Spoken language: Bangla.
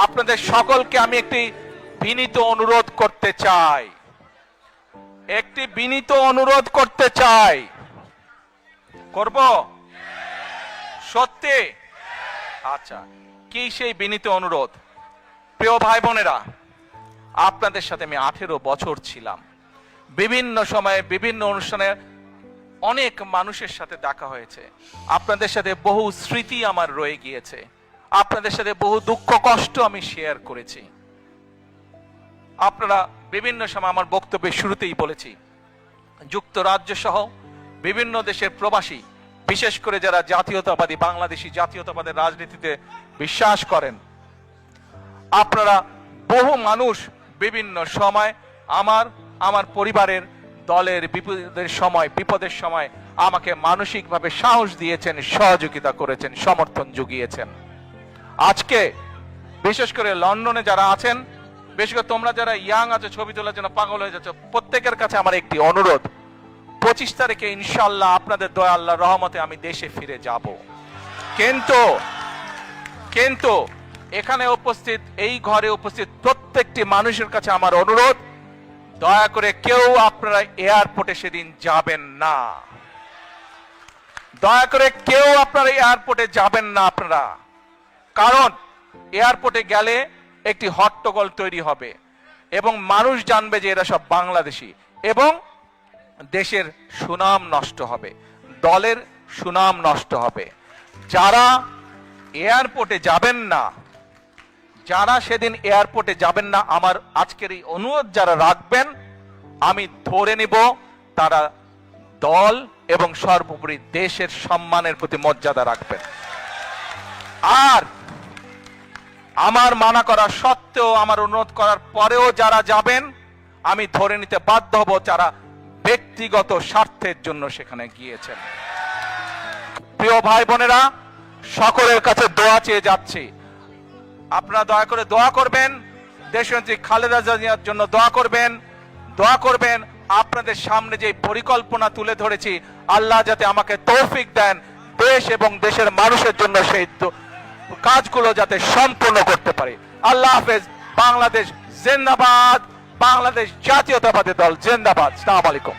আপনাদের সকলকে আমি একটি বিনীত অনুরোধ করতে চাই, করব সত্যি? আচ্ছা, কি সেই বিনীত অনুরোধ? প্রিয় ভাই বোনেরা, আপনাদের সাথে আমি 18 বছর ছিলাম। বিভিন্ন সময়ে বিভিন্ন অনুষ্ঠানে অনেক মানুষের সাথে দেখা হয়েছে। আপনাদের সাথে বহু স্মৃতি আমার রয়ে গিয়েছে। আপনাদের সাথে বহু দুঃখ কষ্ট আমি শেয়ার করেছি। আপনারা বিভিন্ন সময়, আমার বক্তব্যের শুরুতেই বলেছি, যুক্তরাজ্য সহ বিভিন্ন দেশের প্রবাসী, বিশেষ করে যারা জাতীয়তাবাদী, বাংলাদেশি জাতীয়তাবাদের রাজনীতিতে বিশ্বাস করেন, আপনারা বহু মানুষ বিভিন্ন সময় আমার পরিবারের, দলের বিপদের সময় আমাকে মানসিকভাবে সাহস দিয়েছেন, সহযোগিতা করেছেন, সমর্থন জুগিয়েছেন। আজকে বিশেষ করে লন্ডনে যারা আছেন, বিশেষ করে তোমরা যারা ইয়াং আছো, ছবি তোলার জন্য পাগল হয়ে যাচ্ছ, প্রত্যেকের কাছে আমার একটি অনুরোধ, 25 তারিখে ইনশাআল্লাহ আপনাদের দয়া, আল্লাহর রহমতে আমি দেশে ফিরে যাব। কিন্তু এখানে উপস্থিত, এই ঘরে উপস্থিত প্রত্যেকটি মানুষের কাছে আমার অনুরোধ, দয়া করে কেউ আপনারা এয়ারপোর্টে সেদিন যাবেন না। দয়া করে কেউ আপনারা এয়ারপোর্টে যাবেন না আপনারা। কারণ এয়ারপোর্টে গেলে একটি হট্টগোল তৈরি হবে এবং মানুষ জানবে যে এরা সব বাংলাদেশি, এবং দেশের সুনাম নষ্ট হবে, দলের সুনাম নষ্ট হবে। যারা এয়ারপোর্টে যাবেন না, যারা সেদিন এয়ারপোর্টে যাবেন না, আমার আজকের এই অনুরোধ যারা রাখবেন, আমি ধরে নিব তারা দল এবং সর্বোপরি দেশের সম্মানের প্রতি মর্যাদা রাখবেন। আর আমার মানা করা সত্ত্বেও, আমার অনুরোধ করার পরেও যারা যাবেন, আমি ধরে নিতে বাধ্য হব যারা ব্যক্তিগত স্বার্থের জন্য সেখানে গিয়েছেন। প্রিয় ভাই বোনেরা, সকলের কাছে দোয়া চেয়ে যাচ্ছি, আপনারা দয়া করে দোয়া করবেন, দেশনেত্রী খালেদা জিয়ার জন্য দোয়া করবেন। আপনাদের সামনে যে পরিকল্পনা তুলে ধরেছি, আল্লাহ যাতে আমাকে তৌফিক দেন দেশ এবং দেশের মানুষের জন্য সেই কাজগুলো যাতে সম্পূর্ণ করতে পারে। আল্লাহ হাফেজ। বাংলাদেশ জিন্দাবাদ, বাংলাদেশ জাতীয়তাবাদী দল জিন্দাবাদ। আসসালামু আলাইকুম।